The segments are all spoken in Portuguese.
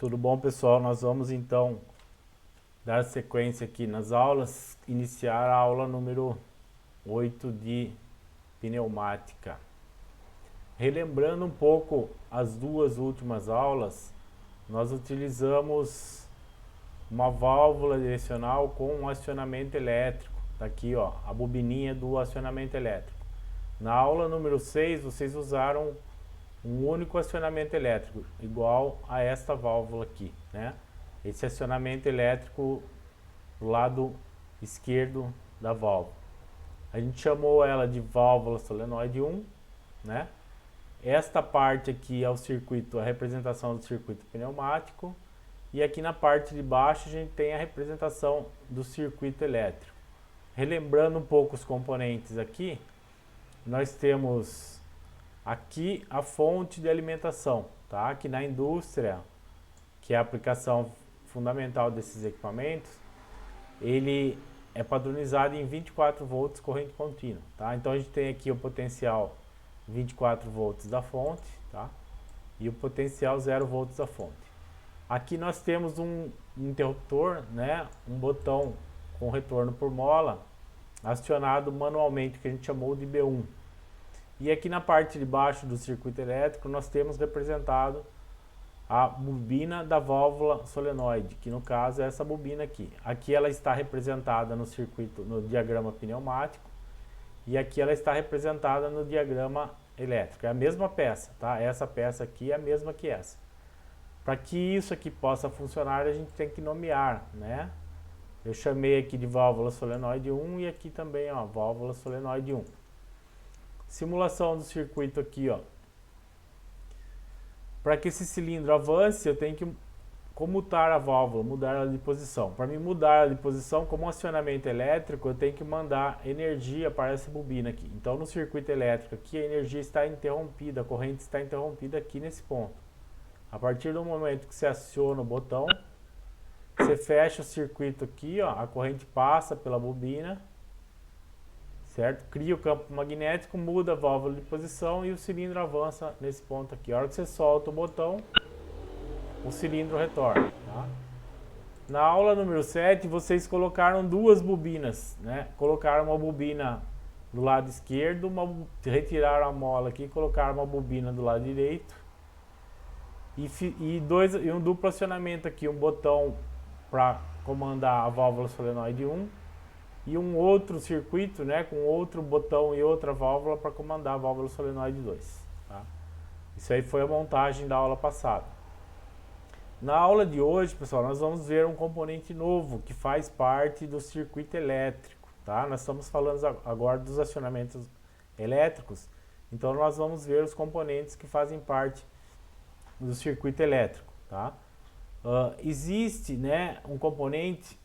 Tudo bom, pessoal? Nós vamos então dar sequência aqui nas aulas, iniciar a aula número 8 de pneumática. Relembrando um pouco as duas últimas aulas, nós utilizamos uma válvula direcional com um acionamento elétrico. Tá aqui, ó, a bobininha do acionamento elétrico. Na aula número 6, vocês usaram um único acionamento elétrico, igual a esta válvula aqui, né? Esse acionamento elétrico do lado esquerdo da válvula. A gente chamou ela de válvula solenoide 1, né? Esta parte aqui é o circuito, a representação do circuito pneumático. E aqui na parte de baixo a gente tem a representação do circuito elétrico. Relembrando um pouco os componentes aqui, nós temos aqui a fonte de alimentação, tá? Que na indústria, que é a aplicação fundamental desses equipamentos, ele é padronizado em 24 volts corrente contínua, tá? Então a gente tem aqui o potencial 24 volts da fonte, tá? E o potencial 0 volts da fonte. Aqui nós temos um interruptor, né? Um botão com retorno por mola, acionado manualmente, que a gente chamou de B1. E aqui na parte de baixo do circuito elétrico nós temos representado a bobina da válvula solenoide, que no caso é essa bobina aqui. Aqui ela está representada no circuito, no diagrama pneumático, e aqui ela está representada no diagrama elétrico. É a mesma peça, tá? Essa peça aqui é a mesma que essa. Para que isso aqui possa funcionar, a gente tem que nomear, né? Eu chamei aqui de válvula solenoide 1 e aqui também, ó, válvula solenoide 1. Simulação do circuito aqui, ó. Para que esse cilindro avance, eu tenho que comutar a válvula, mudar ela de posição. Para me mudar ela de posição, como um acionamento elétrico, eu tenho que mandar energia para essa bobina aqui. Então, no circuito elétrico aqui, a energia está interrompida, a corrente está interrompida aqui nesse ponto. A partir do momento que você aciona o botão, você fecha o circuito aqui, ó, a corrente passa pela bobina, certo? Cria o campo magnético, muda a válvula de posição e o cilindro avança nesse ponto aqui. A hora que você solta o botão, o cilindro retorna, tá? Na aula número 7, vocês colocaram duas bobinas, né? Colocaram uma bobina do lado esquerdo, retiraram a mola aqui, colocaram uma bobina do lado direito e um duplo acionamento aqui, um botão para comandar a válvula solenoide 1 e um outro circuito, né, com outro botão e outra válvula para comandar a válvula solenoide 2. Tá? Isso aí foi a montagem da aula passada. Na aula de hoje, pessoal, nós vamos ver um componente novo que faz parte do circuito elétrico. Tá? Nós estamos falando agora dos acionamentos elétricos, então nós vamos ver os componentes que fazem parte do circuito elétrico. Tá? Existe, né, um componente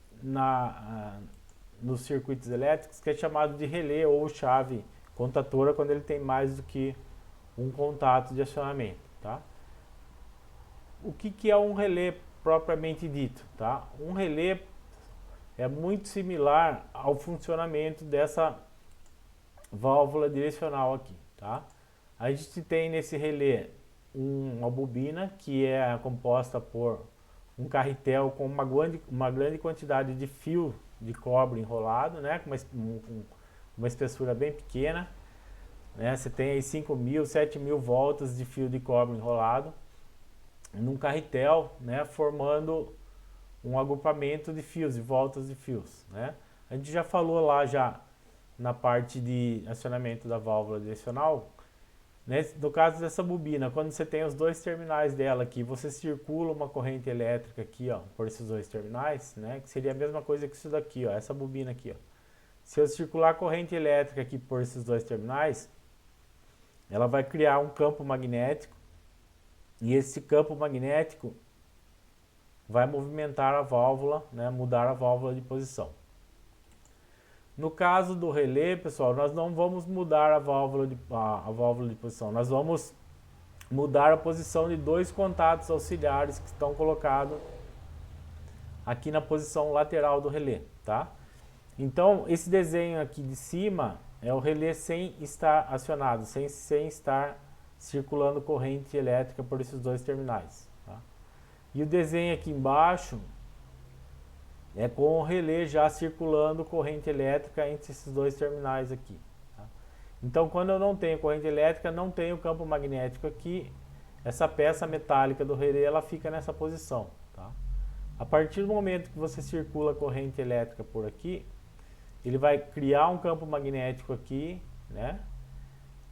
nos circuitos elétricos que é chamado de relé ou chave contatora quando ele tem mais do que um contato de acionamento, tá? O que é um relé propriamente dito, tá? Um relé é muito similar ao funcionamento dessa válvula direcional aqui, tá? A gente tem nesse relé uma bobina que é composta por um carretel com uma grande quantidade de fio de cobre enrolado, né, com uma espessura bem pequena, né, você tem aí 5.000, 7.000 voltas de fio de cobre enrolado num carretel, né, formando um agrupamento de fios, de voltas de fios, né. A gente já falou lá já na parte de acionamento da válvula direcional, né, no caso dessa bobina, quando você tem os dois terminais dela aqui, você circula uma corrente elétrica aqui, ó, por esses dois terminais, né, que seria a mesma coisa que isso daqui, ó, essa bobina aqui, ó. Se eu circular a corrente elétrica aqui por esses dois terminais, ela vai criar um campo magnético e esse campo magnético vai movimentar a válvula, né, mudar a válvula de posição. No caso do relé, pessoal, nós não vamos mudar a válvula de posição, nós vamos mudar a posição de dois contatos auxiliares que estão colocados aqui na posição lateral do relé, tá? Então, esse desenho aqui de cima é o relé sem estar acionado, sem estar circulando corrente elétrica por esses dois terminais, tá? E o desenho aqui embaixo é com o relé já circulando corrente elétrica entre esses dois terminais aqui. Tá? Então, quando eu não tenho corrente elétrica, não tenho campo magnético aqui, essa peça metálica do relé ela fica nessa posição. Tá? A partir do momento que você circula corrente elétrica por aqui, ele vai criar um campo magnético aqui, né?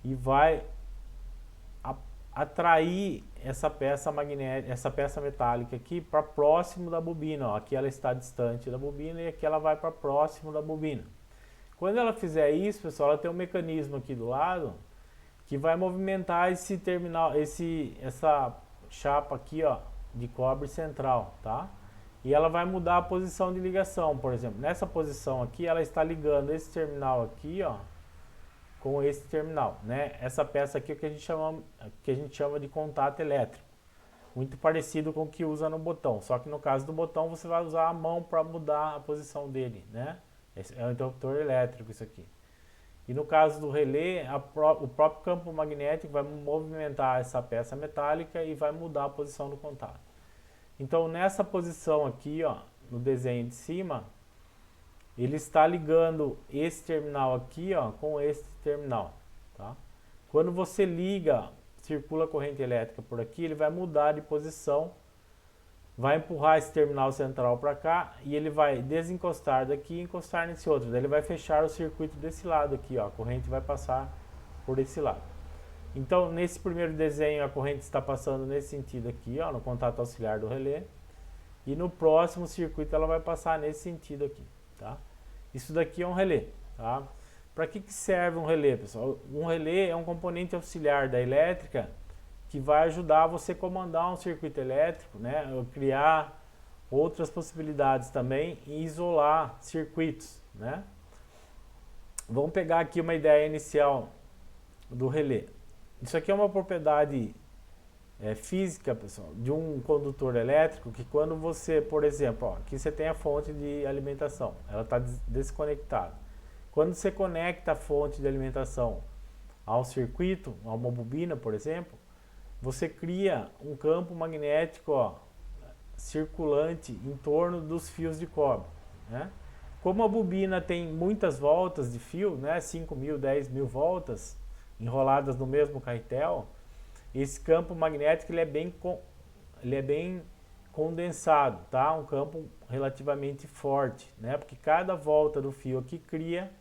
E vai atrair essa peça magnética, essa peça metálica aqui para próximo da bobina. Ó. Aqui ela está distante da bobina e aqui ela vai para próximo da bobina. Quando ela fizer isso, pessoal, ela tem um mecanismo aqui do lado que vai movimentar esse terminal, essa chapa aqui, ó, de cobre central, tá? E ela vai mudar a posição de ligação, por exemplo. Nessa posição aqui, ela está ligando esse terminal aqui, ó, com esse terminal, né? Essa peça aqui é o que a gente chama de contato elétrico. Muito parecido com o que usa no botão, só que no caso do botão você vai usar a mão para mudar a posição dele, né? Esse é um interruptor elétrico isso aqui. E no caso do relé, o próprio campo magnético vai movimentar essa peça metálica e vai mudar a posição do contato. Então nessa posição aqui, ó, no desenho de cima, ele está ligando esse terminal aqui, ó, com esse terminal, tá? Quando você liga, circula a corrente elétrica por aqui, ele vai mudar de posição, vai empurrar esse terminal central para cá e ele vai desencostar daqui e encostar nesse outro. Daí ele vai fechar o circuito desse lado aqui, ó, a corrente vai passar por esse lado. Então, nesse primeiro desenho, a corrente está passando nesse sentido aqui, ó, no contato auxiliar do relé. E no próximo circuito ela vai passar nesse sentido aqui, tá? Isso daqui é um relé, tá? Para que serve um relé, pessoal? Um relé é um componente auxiliar da elétrica que vai ajudar você a comandar um circuito elétrico, né? Criar outras possibilidades também e isolar circuitos, né? Vamos pegar aqui uma ideia inicial do relé. Isso aqui é uma propriedade física, pessoal, de um condutor elétrico que quando você, por exemplo, ó, aqui você tem a fonte de alimentação, ela está desconectada. Quando você conecta a fonte de alimentação ao circuito, a uma bobina, por exemplo, você cria um campo magnético, ó, circulante em torno dos fios de cobre, né? Como a bobina tem muitas voltas de fio, né, 5.000, 10.000 voltas, enroladas no mesmo carretel, esse campo magnético ele é bem condensado, tá? Um campo relativamente forte, né? Porque cada volta do fio aqui cria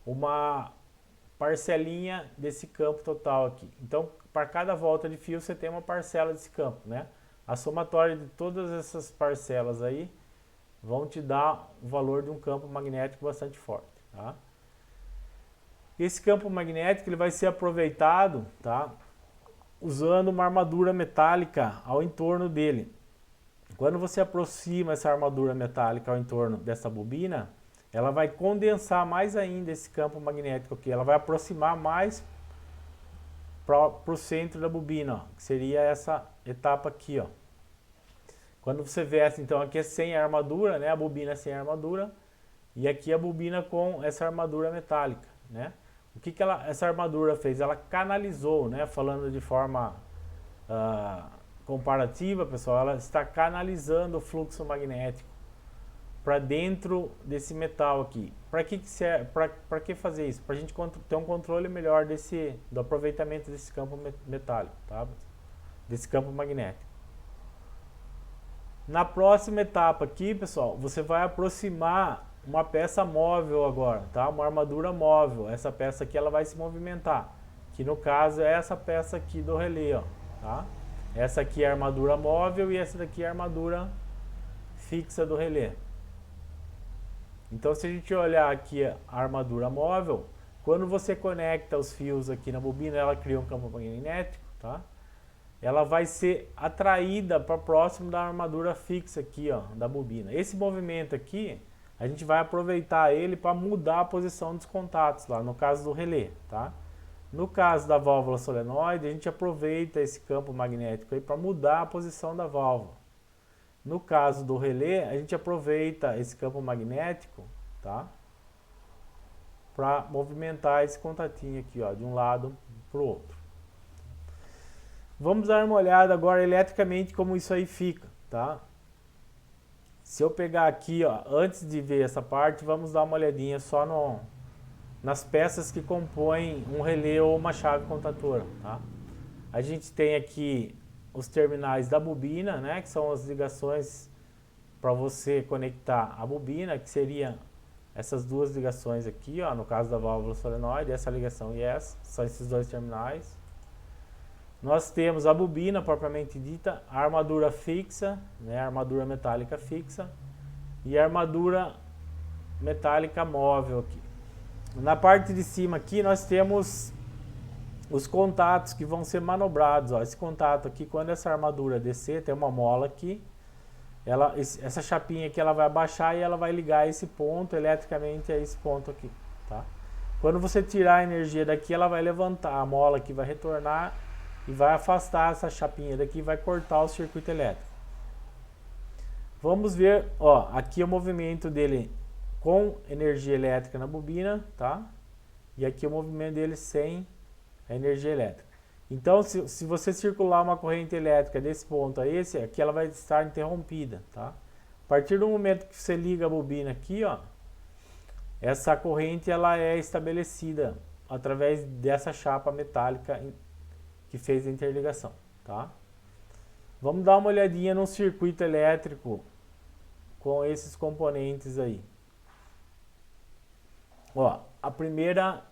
uma parcelinha desse campo total aqui. Então, para cada volta de fio você tem uma parcela desse campo, né? A somatória de todas essas parcelas aí vão te dar o valor de um campo magnético bastante forte, tá? Esse campo magnético ele vai ser aproveitado, tá? Usando uma armadura metálica ao entorno dele. Quando você aproxima essa armadura metálica ao entorno dessa bobina, ela vai condensar mais ainda esse campo magnético aqui. Ela vai aproximar mais para o centro da bobina, ó, que seria essa etapa aqui, ó. Quando você veste, então aqui é sem armadura, né? A bobina é sem armadura e aqui a bobina com essa armadura metálica, né? O que essa armadura fez? Ela canalizou, né? Falando de forma comparativa, pessoal, ela está canalizando o fluxo magnético para dentro desse metal aqui. Para que serve? Para que fazer isso? Para a gente ter um controle melhor do aproveitamento desse campo metálico, tá? Desse campo magnético. Na próxima etapa aqui, pessoal, você vai aproximar uma peça móvel agora, tá? Uma armadura móvel. Essa peça aqui ela vai se movimentar, que no caso é essa peça aqui do relé, ó, tá? Essa aqui é a armadura móvel e essa daqui é a armadura fixa do relé. Então, se a gente olhar aqui a armadura móvel, quando você conecta os fios aqui na bobina, ela cria um campo magnético, tá? Ela vai ser atraída para próximo da armadura fixa aqui, ó, da bobina. Esse movimento aqui, a gente vai aproveitar ele para mudar a posição dos contatos lá, no caso do relé, tá? No caso da válvula solenoide, a gente aproveita esse campo magnético aí para mudar a posição da válvula. No caso do relé, a gente aproveita esse campo magnético, tá? Para movimentar esse contatinho aqui, ó, de um lado para o outro. Vamos dar uma olhada agora eletricamente como isso aí fica, tá? Se eu pegar aqui, ó, antes de ver essa parte, vamos dar uma olhadinha só nas peças que compõem um relé ou uma chave contatora, tá? A gente tem aqui os terminais da bobina, né, que são as ligações para você conectar a bobina, que seria essas duas ligações aqui, ó, no caso da válvula solenoide, essa ligação e essa, são esses dois terminais. Nós temos a bobina propriamente dita, a armadura fixa, né, a armadura metálica fixa e a armadura metálica móvel aqui. Na parte de cima aqui nós temos os contatos que vão ser manobrados. Ó. Esse contato aqui, quando essa armadura descer, tem uma mola aqui, essa chapinha aqui ela vai abaixar e ela vai ligar esse ponto eletricamente a esse ponto aqui. Tá? Quando você tirar a energia daqui, ela vai levantar, a mola aqui vai retornar e vai afastar essa chapinha daqui e vai cortar o circuito elétrico. Vamos ver, ó, aqui é o movimento dele com energia elétrica na bobina, tá? E aqui é o movimento dele sem a energia elétrica. Então, se você circular uma corrente elétrica desse ponto a esse, aqui ela vai estar interrompida, tá? A partir do momento que você liga a bobina aqui, ó, essa corrente ela é estabelecida através dessa chapa metálica que fez a interligação, tá? Vamos dar uma olhadinha no circuito elétrico com esses componentes aí. Ó, a primeira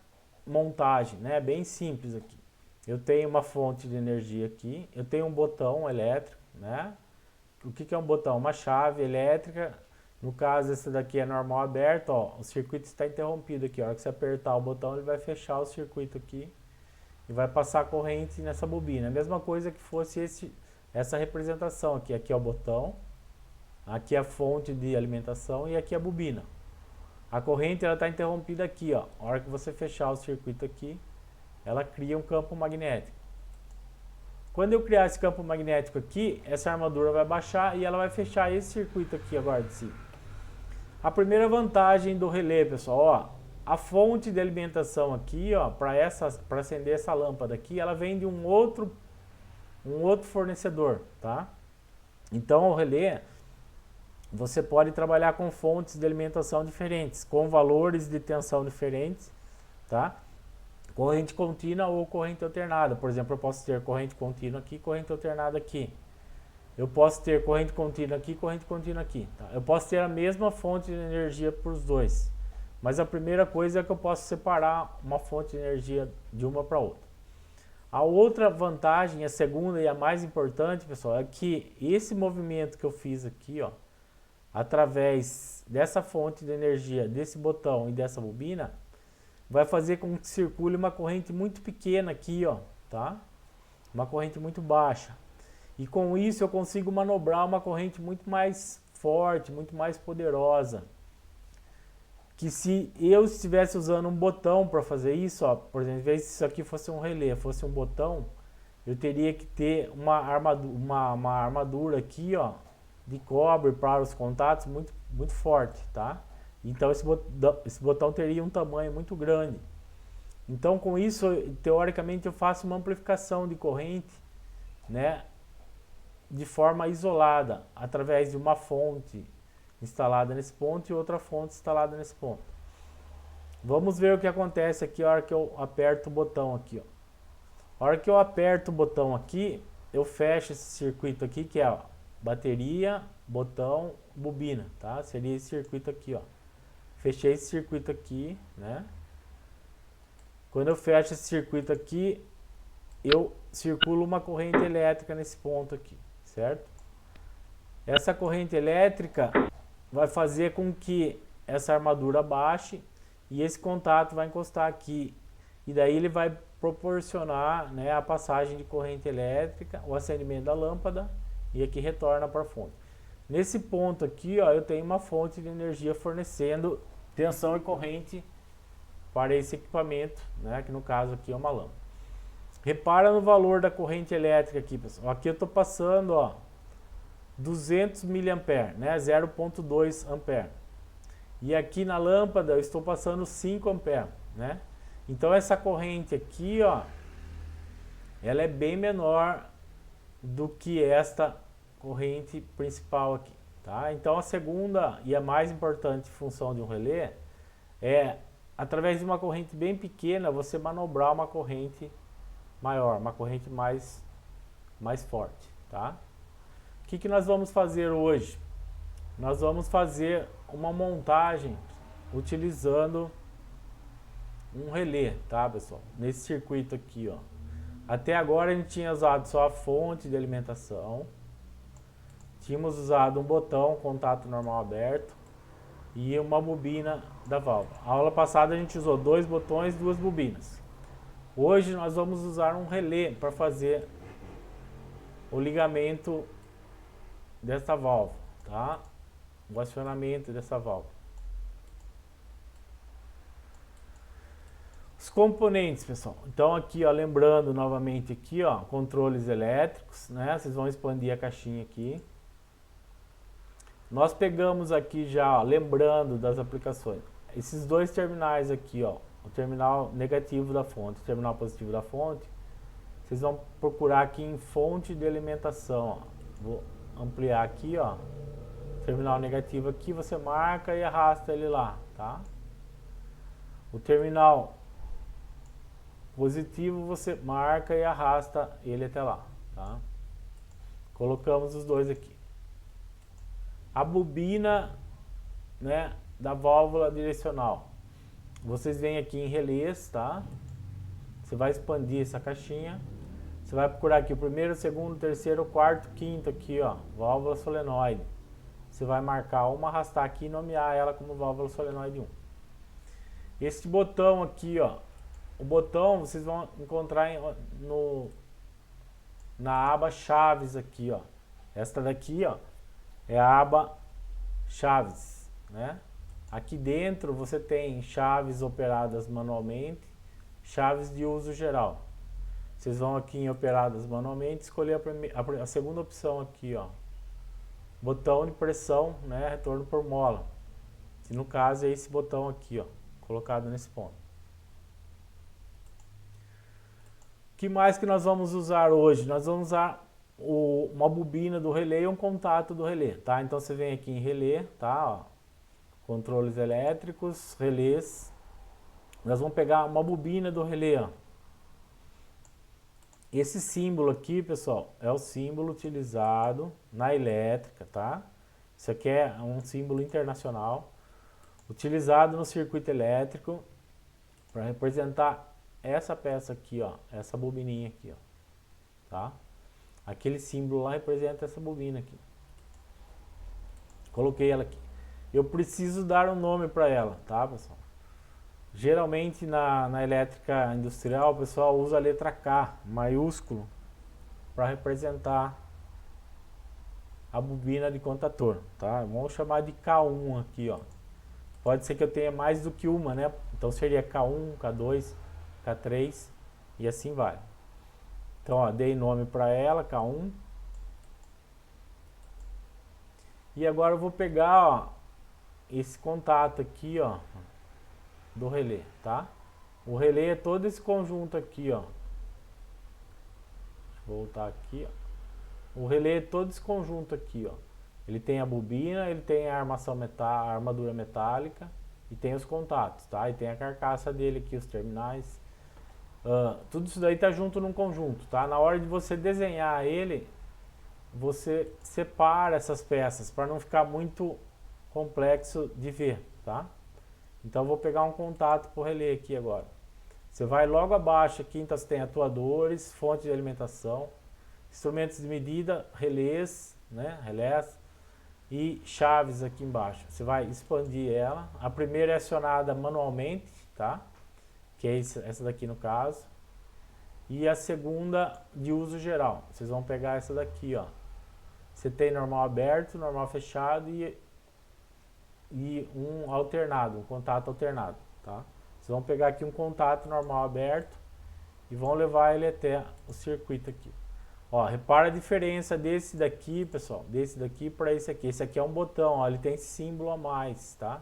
montagem, né, bem simples aqui. Eu tenho uma fonte de energia aqui, eu tenho um botão elétrico, né? O que é um botão? Uma chave elétrica. No caso, esse daqui é normal aberto, ó, o circuito está interrompido aqui. A hora que você apertar o botão, ele vai fechar o circuito aqui e vai passar a corrente nessa bobina. A mesma coisa que fosse essa representação aqui. Aqui é o botão, aqui é a fonte de alimentação e aqui é a bobina. A corrente está interrompida aqui, ó. A hora que você fechar o circuito aqui, ela cria um campo magnético. Quando eu criar esse campo magnético aqui, essa armadura vai baixar e ela vai fechar esse circuito aqui agora de cima. A primeira vantagem do relé, pessoal, ó, a fonte de alimentação aqui, ó, para acender essa lâmpada aqui, ela vem de um outro fornecedor, tá? Então o relé, você pode trabalhar com fontes de alimentação diferentes, com valores de tensão diferentes, tá? Corrente contínua ou corrente alternada. Por exemplo, eu posso ter corrente contínua aqui, corrente alternada aqui. Eu posso ter corrente contínua aqui, corrente contínua aqui. Tá? Eu posso ter a mesma fonte de energia para os dois. Mas a primeira coisa é que eu posso separar uma fonte de energia de uma para outra. A outra vantagem, a segunda e a mais importante, pessoal, é que esse movimento que eu fiz aqui, ó, através dessa fonte de energia, desse botão e dessa bobina, vai fazer com que circule uma corrente muito pequena aqui, ó, tá? Uma corrente muito baixa. E com isso eu consigo manobrar uma corrente muito mais forte, muito mais poderosa. Que se eu estivesse usando um botão para fazer isso, ó, por exemplo, em vez de isso aqui fosse um relé, fosse um botão, eu teria que ter uma armadura aqui, ó, de cobre para os contatos muito, muito forte, tá? Então esse botão teria um tamanho muito grande. Então com isso, teoricamente, eu faço uma amplificação de corrente, né, de forma isolada, através de uma fonte instalada nesse ponto e outra fonte instalada nesse ponto. Vamos ver o que acontece aqui a hora que eu aperto o botão aqui, ó. A hora que eu aperto o botão aqui, eu fecho esse circuito aqui, que é, ó, bateria, botão, bobina, tá? Seria esse circuito aqui, ó. Fechei esse circuito aqui, né? Quando eu fecho esse circuito aqui, eu circulo uma corrente elétrica nesse ponto aqui, certo? Essa corrente elétrica vai fazer com que essa armadura baixe e esse contato vai encostar aqui. E daí ele vai proporcionar, né, a passagem de corrente elétrica, o acendimento da lâmpada e aqui retorna para a fonte. Nesse ponto aqui, ó, eu tenho uma fonte de energia fornecendo tensão e corrente para esse equipamento, né, que no caso aqui é uma lâmpada. Repara no valor da corrente elétrica aqui, pessoal. Aqui eu estou passando, ó, 200 mA, né, 0,2 ampere. E aqui na lâmpada eu estou passando 5 ampere, né? Então essa corrente aqui, ó, ela é bem menor do que esta corrente principal aqui, tá? Então a segunda e a mais importante função de um relé é, através de uma corrente bem pequena, você manobrar uma corrente maior, uma corrente mais forte, tá? O que nós vamos fazer hoje? Nós vamos fazer uma montagem utilizando um relé, tá, pessoal? Nesse circuito aqui, ó. Até agora a gente tinha usado só a fonte de alimentação. Tínhamos usado um botão, contato normal aberto e uma bobina da válvula. A aula passada a gente usou 2 botões e 2 bobinas. Hoje nós vamos usar um relé para fazer o ligamento dessa válvula, tá? O acionamento dessa válvula. Os componentes, pessoal. Então aqui, ó, lembrando novamente aqui, ó, controles elétricos, né? Vocês vão expandir a caixinha aqui. Nós pegamos aqui já, ó, lembrando das aplicações, esses 2 terminais aqui, ó, o terminal negativo da fonte, o terminal positivo da fonte. Vocês vão procurar aqui em fonte de alimentação, ó. Vou ampliar aqui, ó. Terminal negativo aqui, você marca e arrasta ele lá, tá? O terminal positivo você marca e arrasta ele até lá, tá? Colocamos os 2 aqui. A bobina, né, da válvula direcional. Vocês vêm aqui em relés, tá? Você vai expandir essa caixinha. Você vai procurar aqui o primeiro, segundo, terceiro, quarto, quinto aqui, ó, válvula solenoide. Você vai marcar uma, arrastar aqui e nomear ela como válvula solenoide 1. Este botão aqui, ó, o botão vocês vão encontrar na aba chaves aqui, ó. Esta daqui, ó, é a aba chaves, né? Aqui dentro você tem chaves operadas manualmente, chaves de uso geral. Vocês vão aqui em operadas manualmente, escolher a segunda opção aqui, ó. Botão de pressão, né, retorno por mola. Que no caso é esse botão aqui, ó, colocado nesse ponto. O que mais que nós vamos usar hoje? Nós vamos usar uma bobina do relé e um contato do relé, tá? Então você vem aqui em relé, tá? Ó, controles elétricos, relés. Nós vamos pegar uma bobina do relé, ó. Esse símbolo aqui, pessoal, é o símbolo utilizado na elétrica, tá? Isso aqui é um símbolo internacional, utilizado no circuito elétrico para representar essa peça aqui, ó, essa bobininha aqui, ó, tá? Aquele símbolo lá representa essa bobina aqui. Coloquei ela aqui. Eu preciso dar um nome para ela, tá, pessoal? Geralmente na elétrica industrial o pessoal usa a letra K, maiúsculo, para representar a bobina de contator, tá? Vamos chamar de K1 aqui, ó. Pode ser que eu tenha mais do que uma, né? Então seria K1, K2, K3 e assim vai. Então, ó, dei nome para ela, K1. E agora eu vou pegar, ó, esse contato aqui, ó, do relé, tá? O relé é todo esse conjunto aqui, ó. Deixa eu voltar aqui, ó. O relé é todo esse conjunto aqui, ó. Ele tem a bobina, ele tem a a armadura metálica e tem os contatos, tá? E tem a carcaça dele aqui, os terminais. Tudo isso daí tá junto num conjunto, tá? Na hora de você desenhar ele, você separa essas peças para não ficar muito complexo de ver, tá? Então eu vou pegar um contato por relé aqui agora. Você vai logo abaixo aqui, então você tem atuadores, fonte de alimentação, instrumentos de medida, relés, né? Relés e chaves aqui embaixo. Você vai expandir ela. A primeira é acionada manualmente, tá? Que é essa daqui no caso. E a segunda de uso geral. Vocês vão pegar essa daqui, ó. Você tem normal aberto, normal fechado e um alternado, um contato alternado, tá? Vocês vão pegar aqui um contato normal aberto e vão levar ele até o circuito aqui. Ó, repara a diferença desse daqui, pessoal, desse daqui para esse aqui. Esse aqui é um botão, ó, ele tem esse símbolo a mais, tá?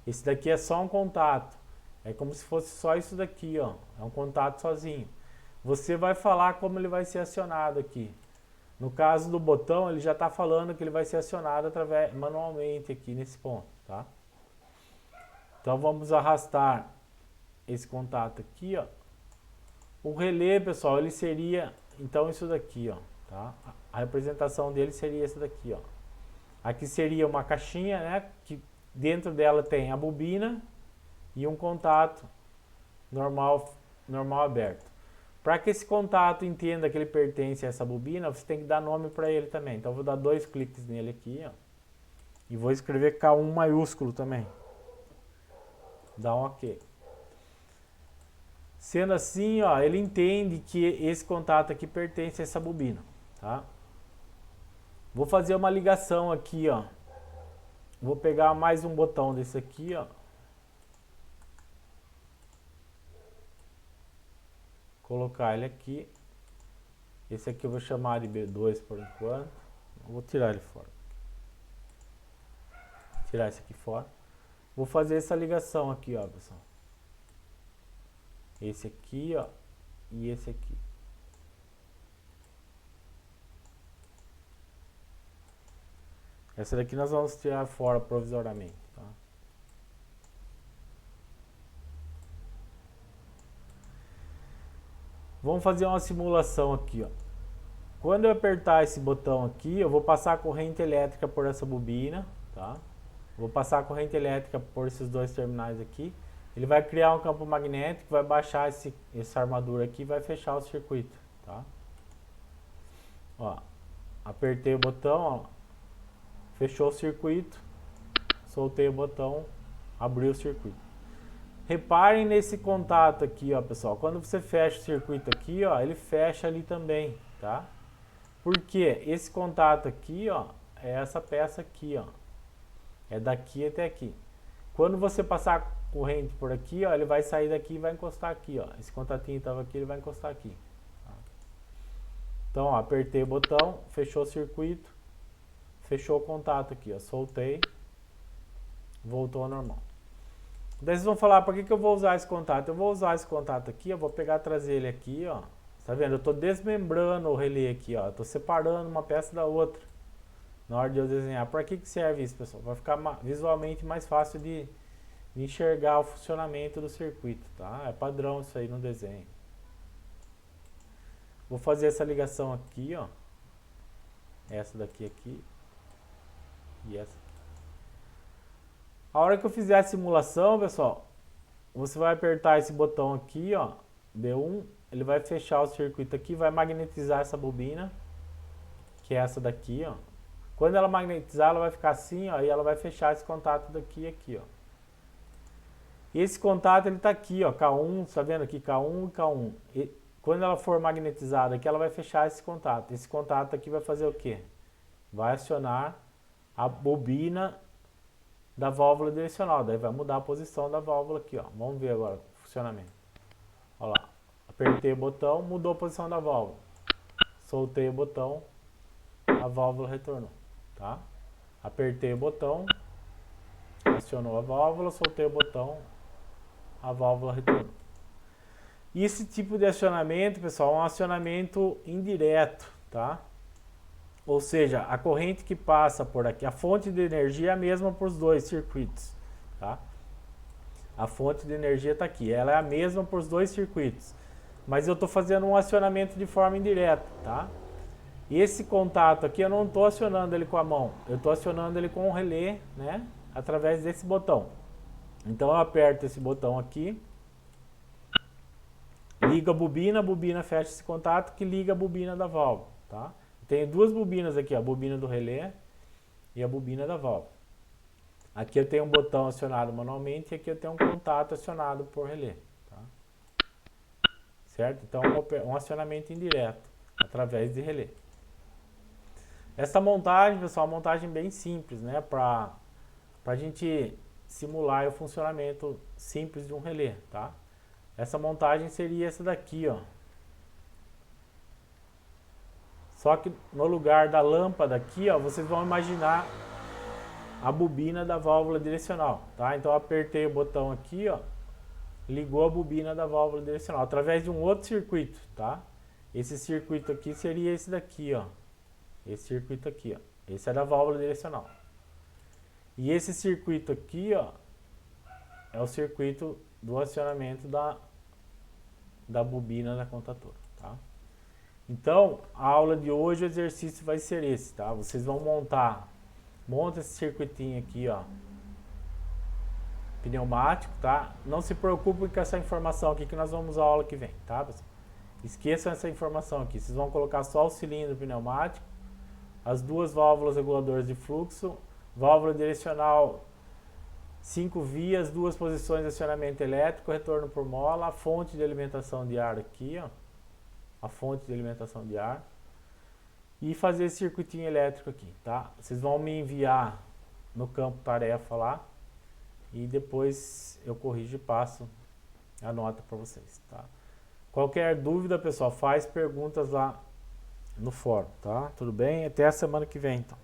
Esse daqui é só um contato. É como se fosse só isso daqui, ó. É um contato sozinho. Você vai falar como ele vai ser acionado aqui. No caso do botão, ele já está falando que ele vai ser acionado manualmente aqui nesse ponto, tá? Então vamos arrastar esse contato aqui, ó. O relé, pessoal, ele seria, então, isso daqui, ó, tá? A representação dele seria essa daqui, ó. Aqui seria uma caixinha, né, que dentro dela tem a bobina e um contato normal aberto. Para que esse contato entenda que ele pertence a essa bobina, você tem que dar nome para ele também. Então eu vou dar 2 cliques nele aqui, ó, e vou escrever K1 maiúsculo também. Dá um OK. Sendo assim, ó, ele entende que esse contato aqui pertence a essa bobina, tá? Vou fazer uma ligação aqui, ó. Vou pegar mais um botão desse aqui, ó. Colocar ele aqui. Esse aqui eu vou chamar de B2 por enquanto. Vou tirar ele fora. Tirar esse aqui fora. Vou fazer essa ligação aqui, ó, pessoal. Esse aqui, ó, e esse aqui. Essa daqui nós vamos tirar fora provisoriamente, tá? Vamos fazer uma simulação aqui, ó. Quando eu apertar esse botão aqui, eu vou passar a corrente elétrica por essa bobina, tá? Vou passar a corrente elétrica por esses 2 terminais aqui. Ele vai criar um campo magnético, vai baixar essa armadura aqui e vai fechar o circuito, tá? Ó, apertei o botão, ó, fechou o circuito, soltei o botão, abriu o circuito. Reparem nesse contato aqui, ó, pessoal. Quando você fecha o circuito aqui, ó, ele fecha ali também, tá? Por quê? Esse contato aqui, ó, é essa peça aqui, ó. É daqui até aqui. Quando você passar corrente por aqui, ó, ele vai sair daqui e vai encostar aqui, ó. Esse contatinho estava aqui, ele vai encostar aqui. Tá? Então, ó, apertei o botão, fechou o circuito, fechou o contato aqui, ó. Soltei, voltou ao normal. Daí vocês vão falar, por que eu vou usar esse contato? Eu vou usar esse contato aqui, eu vou pegar, trazer ele aqui, ó. Tá vendo? Eu tô desmembrando o relé aqui, ó. Eu tô separando uma peça da outra na hora de eu desenhar. Para que serve isso, pessoal? Vai ficar visualmente mais fácil de enxergar o funcionamento do circuito, tá? É padrão isso aí no desenho. Vou fazer essa ligação aqui, ó. Essa daqui aqui. E essa aqui. A hora que eu fizer a simulação, pessoal, você vai apertar esse botão aqui, ó, B1, ele vai fechar o circuito aqui, vai magnetizar essa bobina, que é essa daqui, ó. Quando ela magnetizar, ela vai ficar assim, ó, e ela vai fechar esse contato daqui e aqui, ó. E esse contato, ele tá aqui, ó, K1, tá vendo aqui, K1 e K1. E quando ela for magnetizada aqui, ela vai fechar esse contato. Esse contato aqui vai fazer o quê? Vai acionar a bobina da válvula direcional, daí vai mudar a posição da válvula aqui, ó. Vamos ver agora o funcionamento. Olha lá, apertei o botão, mudou a posição da válvula. Soltei o botão, a válvula retornou, tá? Apertei o botão, acionou a válvula, soltei o botão, a válvula retornou. E esse tipo de acionamento, pessoal, é um acionamento indireto, tá? Ou seja, a corrente que passa por aqui, a fonte de energia é a mesma para os 2 circuitos, tá? A fonte de energia está aqui, ela é a mesma para os 2 circuitos, mas eu estou fazendo um acionamento de forma indireta, tá? E esse contato aqui eu não estou acionando ele com a mão, eu estou acionando ele com o relé, né? Através desse botão. Então eu aperto esse botão aqui, liga a bobina fecha esse contato que liga a bobina da válvula, tá? Tenho 2 bobinas aqui, a bobina do relé e a bobina da válvula. Aqui eu tenho um botão acionado manualmente e aqui eu tenho um contato acionado por relé, tá? Certo? Então um acionamento indireto através de relé. Essa montagem, pessoal, é uma montagem bem simples, né? Para a gente simular o funcionamento simples de um relé, tá? Essa montagem seria essa daqui, ó. Só que no lugar da lâmpada aqui, ó, vocês vão imaginar a bobina da válvula direcional, tá? Então eu apertei o botão aqui, ó, ligou a bobina da válvula direcional através de um outro circuito, tá? Esse circuito aqui seria esse daqui, ó. Esse circuito aqui, ó. Esse é da válvula direcional. E esse circuito aqui, ó, é o circuito do acionamento da bobina da contatora, tá? Então, a aula de hoje, o exercício vai ser esse, tá? Vocês vão monta esse circuitinho aqui, ó, pneumático, tá? Não se preocupem com essa informação aqui que nós vamos usar a aula que vem, tá, pessoal? Esqueçam essa informação aqui. Vocês vão colocar só o cilindro pneumático, as duas válvulas reguladoras de fluxo, válvula direcional 5 vias, 2 posições de acionamento elétrico, retorno por mola, a fonte de alimentação de ar aqui, ó, a fonte de alimentação de ar, e fazer esse circuitinho elétrico aqui, tá? Vocês vão me enviar no campo tarefa lá, e depois eu corrijo e passo a nota para vocês, tá? Qualquer dúvida, pessoal, faz perguntas lá no fórum, tá? Tudo bem? Até a semana que vem, então.